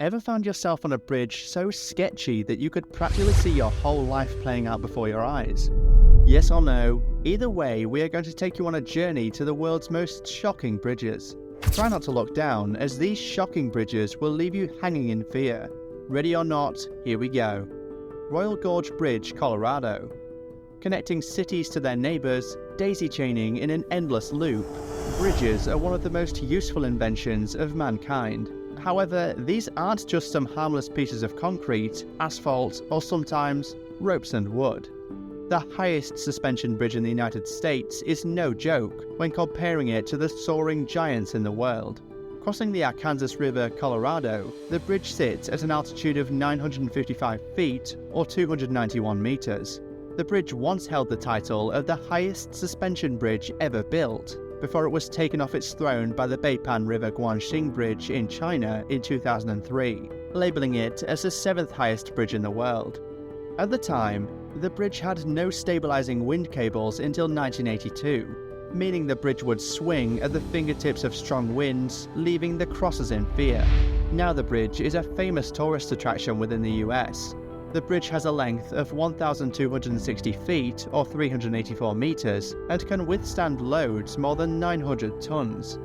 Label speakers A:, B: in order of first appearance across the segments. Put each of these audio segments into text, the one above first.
A: Ever found yourself on a bridge so sketchy that you could practically see your whole life playing out before your eyes? Yes or no, either way, we are going to take you on a journey to the world's most shocking bridges. Try not to look down, as these shocking bridges will leave you hanging in fear. Ready or not, here we go. Royal Gorge Bridge, Colorado. Connecting cities to their neighbours, daisy chaining in an endless loop, bridges are one of the most useful inventions of mankind. However, these aren't just some harmless pieces of concrete, asphalt, or sometimes ropes and wood. The highest suspension bridge in the United States is no joke when comparing it to the soaring giants in the world. Crossing the Arkansas River, Colorado, the bridge sits at an altitude of 955 feet or 291 meters. The bridge once held the title of the highest suspension bridge ever built, before it was taken off its throne by the Beipan River Guanxing Bridge in China in 2003, labeling it as the 7th highest bridge in the world. At the time, the bridge had no stabilizing wind cables until 1982, meaning the bridge would swing at the fingertips of strong winds, leaving the crossers in fear. Now the bridge is a famous tourist attraction within the US. The bridge has a length of 1,260 feet or 384 meters and can withstand loads more than 900 tons.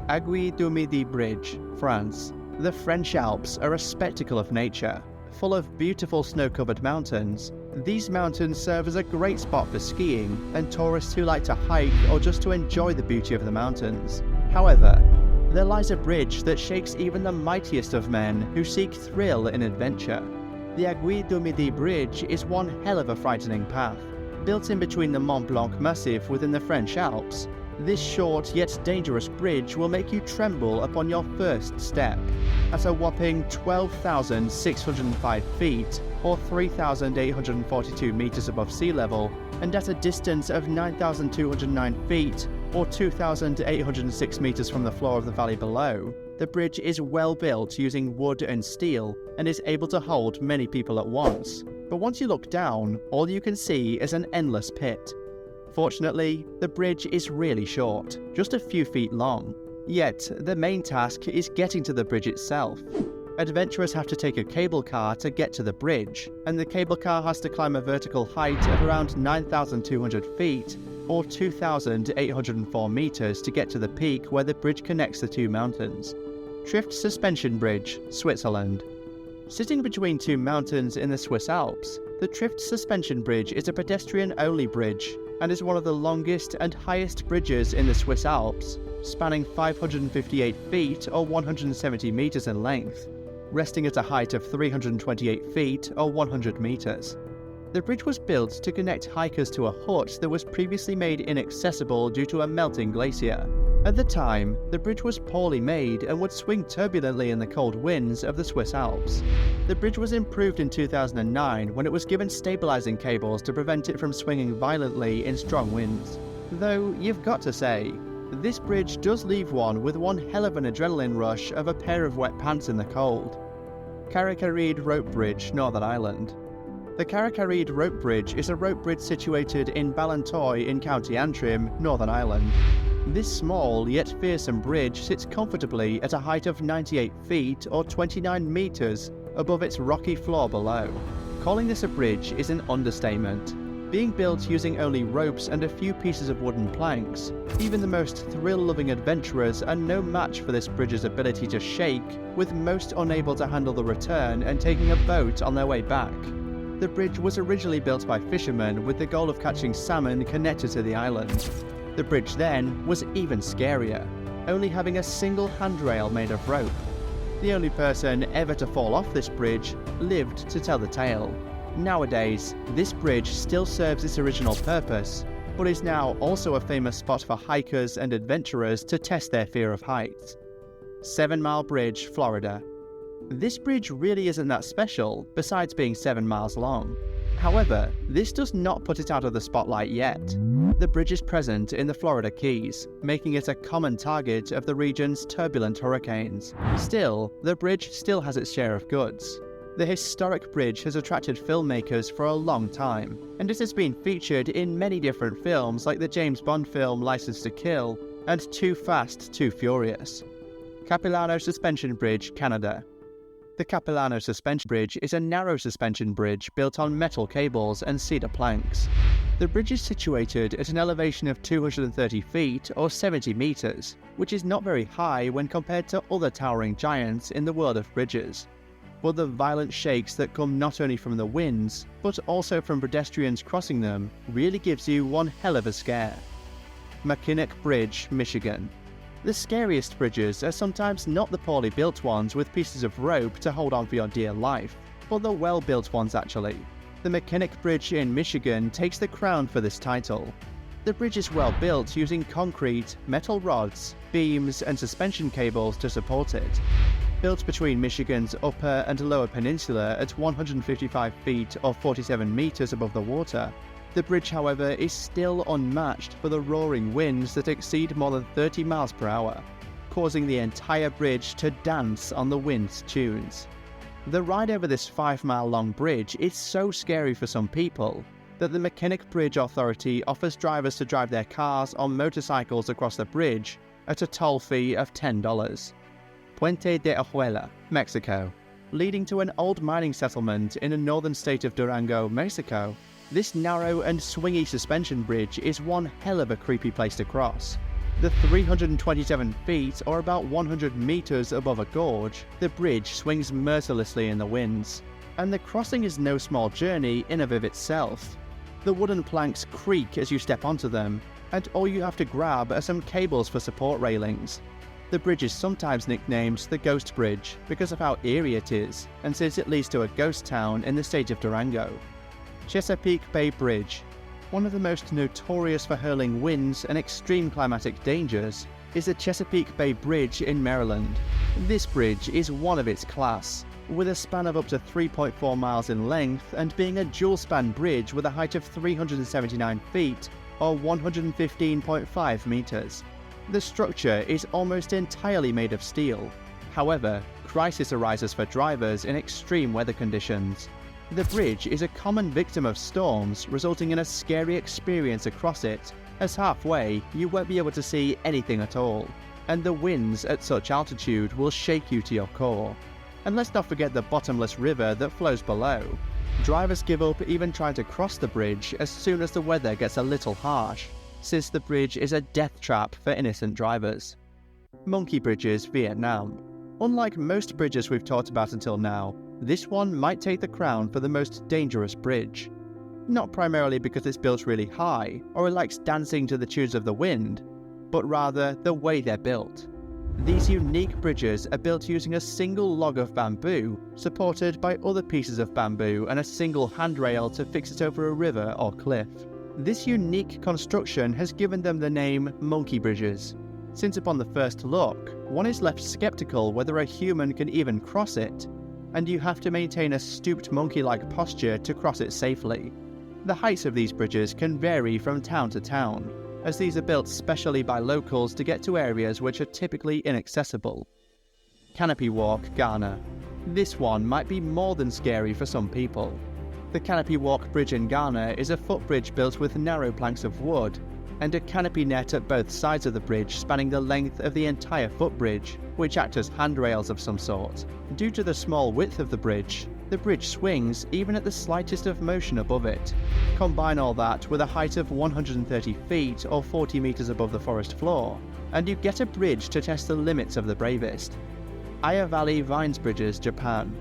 A: Aguidde Bridge, France. The French Alps are a spectacle of nature. Full of beautiful snow-covered mountains, these mountains serve as a great spot for skiing and tourists who like to hike or just to enjoy the beauty of the mountains. However, there lies a bridge that shakes even the mightiest of men who seek thrill and adventure. The Aguidde Bridge is one hell of a frightening path. Built in between the Mont Blanc Massif within the French Alps, this short yet dangerous bridge will make you tremble upon your first step. At a whopping 12,605 feet, or 3,842 meters above sea level, and at a distance of 9,209 feet, or 2,806 meters from the floor of the valley below, the bridge is well built using wood and steel and is able to hold many people at once. But once you look down, all you can see is an endless pit. Fortunately, the bridge is really short, just a few feet long. Yet, the main task is getting to the bridge itself. Adventurers have to take a cable car to get to the bridge, and the cable car has to climb a vertical height of around 9,200 feet, or 2,804 meters to get to the peak where the bridge connects the two mountains. Trift Suspension Bridge, Switzerland. Sitting between two mountains in the Swiss Alps, the Trift Suspension Bridge is a pedestrian-only bridge and is one of the longest and highest bridges in the Swiss Alps, spanning 558 feet or 170 meters in length, resting at a height of 328 feet or 100 meters. The bridge was built to connect hikers to a hut that was previously made inaccessible due to a melting glacier. At the time, the bridge was poorly made and would swing turbulently in the cold winds of the Swiss Alps. The bridge was improved in 2009 when it was given stabilizing cables to prevent it from swinging violently in strong winds. Though, you've got to say, this bridge does leave one with one hell of an adrenaline rush of a pair of wet pants in the cold. Aguidde Rope Bridge, Northern Ireland. The Aguidde Rope Bridge is a rope bridge situated in Ballintoy in County Antrim, Northern Ireland. This small yet fearsome bridge sits comfortably at a height of 98 feet or 29 meters above its rocky floor below. Calling this a bridge is an understatement. Being built using only ropes and a few pieces of wooden planks, even the most thrill-loving adventurers are no match for this bridge's ability to shake, with most unable to handle the return and taking a boat on their way back. The bridge was originally built by fishermen with the goal of catching salmon connected to the island. The bridge then was even scarier, only having a single handrail made of rope. The only person ever to fall off this bridge lived to tell the tale. Nowadays, this bridge still serves its original purpose, but is now also a famous spot for hikers and adventurers to test their fear of heights. 7 Mile Bridge, Florida. This bridge really isn't that special, besides being 7 miles long. However, this does not put it out of the spotlight yet. The bridge is present in the Florida Keys, making it a common target of the region's turbulent hurricanes. Still, the bridge still has its share of goods. The historic bridge has attracted filmmakers for a long time, and it has been featured in many different films like the James Bond film License to Kill and Too Fast, Too Furious. Capilano Suspension Bridge, Canada. The Capilano suspension bridge is a narrow suspension bridge built on metal cables and cedar planks. The bridge is situated at an elevation of 230 feet or 70 meters, which is not very high when compared to other towering giants in the world of bridges. But the violent shakes that come not only from the winds, but also from pedestrians crossing them, really gives you one hell of a scare. Mackinac Bridge, Michigan. The scariest bridges are sometimes not the poorly built ones with pieces of rope to hold on for your dear life, but the well-built ones actually. The Mackinac Bridge in Michigan takes the crown for this title. The bridge is well built using concrete, metal rods, beams and suspension cables to support it. Built between Michigan's upper and lower peninsula at 155 feet or 47 meters above the water, the bridge, however, is still unmatched for the roaring winds that exceed more than 30 miles per hour, causing the entire bridge to dance on the wind's tunes. The ride over this 5-mile-long bridge is so scary for some people that the Mackinac Bridge Authority offers drivers to drive their cars or motorcycles across the bridge at a toll fee of $10. Puente de Aguilde, Mexico. Leading to an old mining settlement in the northern state of Durango, Mexico, this narrow and swingy suspension bridge is one hell of a creepy place to cross. The 327 feet, or about 100 meters above a gorge, the bridge swings mercilessly in the winds, and the crossing is no small journey in and of itself. The wooden planks creak as you step onto them, and all you have to grab are some cables for support railings. The bridge is sometimes nicknamed the Ghost Bridge because of how eerie it is, and since it leads to a ghost town in the state of Durango. Chesapeake Bay Bridge. One of the most notorious for hurling winds and extreme climatic dangers is the Chesapeake Bay Bridge in Maryland. This bridge is one of its class, with a span of up to 3.4 miles in length and being a dual-span bridge with a height of 379 feet or 115.5 meters. The structure is almost entirely made of steel. However, crisis arises for drivers in extreme weather conditions. The bridge is a common victim of storms, resulting in a scary experience across it, as halfway you won't be able to see anything at all, and the winds at such altitude will shake you to your core. And let's not forget the bottomless river that flows below. Drivers give up even trying to cross the bridge as soon as the weather gets a little harsh, since the bridge is a death trap for innocent drivers. Monkey Bridges, Vietnam. Unlike most bridges we've talked about until now, this one might take the crown for the most dangerous bridge. Not primarily because it's built really high, or it likes dancing to the tunes of the wind, but rather the way they're built. These unique bridges are built using a single log of bamboo, supported by other pieces of bamboo and a single handrail to fix it over a river or cliff. This unique construction has given them the name Monkey Bridges, since upon the first look, one is left skeptical whether a human can even cross it, and you have to maintain a stooped monkey-like posture to cross it safely. The heights of these bridges can vary from town to town, as these are built specially by locals to get to areas which are typically inaccessible. Canopy Walk, Ghana. This one might be more than scary for some people. The Canopy Walk Bridge in Ghana is a footbridge built with narrow planks of wood, and a canopy net at both sides of the bridge spanning the length of the entire footbridge, which act as handrails of some sort. Due to the small width of the bridge swings even at the slightest of motion above it. Combine all that with a height of 130 feet or 40 meters above the forest floor, and you get a bridge to test the limits of the bravest. Aya Valley Vines Bridges, Japan.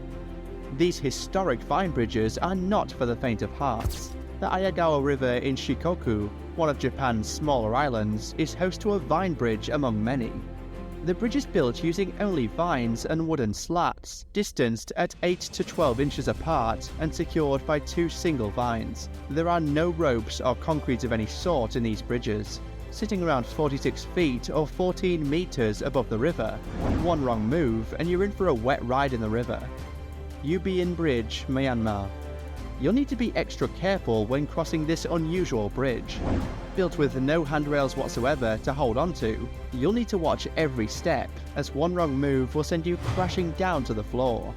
A: These historic vine bridges are not for the faint of heart. The Ayagawa River in Shikoku, one of Japan's smaller islands, is host to a vine bridge among many. The bridge is built using only vines and wooden slats, distanced at 8 to 12 inches apart and secured by 2 single vines. There are no ropes or concrete of any sort in these bridges. Sitting around 46 feet or 14 meters above the river, one wrong move and you're in for a wet ride in the river. Ubian Bridge, Myanmar. You'll need to be extra careful when crossing this unusual bridge. Built with no handrails whatsoever to hold onto, you'll need to watch every step, as one wrong move will send you crashing down to the floor.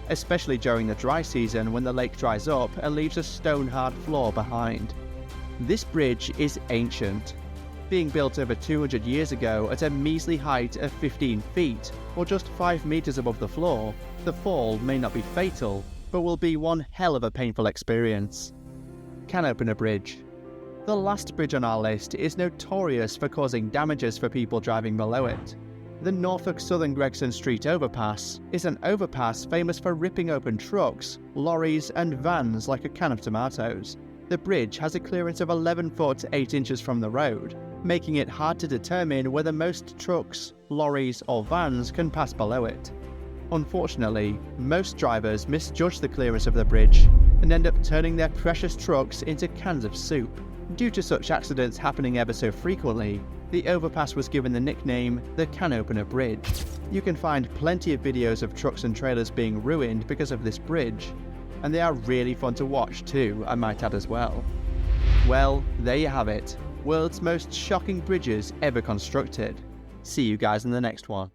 A: Especially during the dry season when the lake dries up and leaves a stone-hard floor behind. This bridge is ancient. Being built over 200 years ago at a measly height of 15 feet, or just 5 meters above the floor, the fall may not be fatal, but will be one hell of a painful experience. Canopy Bridge. The last bridge on our list is notorious for causing damages for people driving below it. The Norfolk Southern Gregson Street Overpass is an overpass famous for ripping open trucks, lorries and vans like a can of tomatoes. The bridge has a clearance of 11 foot 8 inches from the road, making it hard to determine whether most trucks, lorries or vans can pass below it. Unfortunately, most drivers misjudge the clearance of the bridge and end up turning their precious trucks into cans of soup. Due to such accidents happening ever so frequently, the overpass was given the nickname the Can Opener Bridge. You can find plenty of videos of trucks and trailers being ruined because of this bridge, and they are really fun to watch too, I might add as well. Well, there you have it. World's most shocking bridges ever constructed. See you guys in the next one.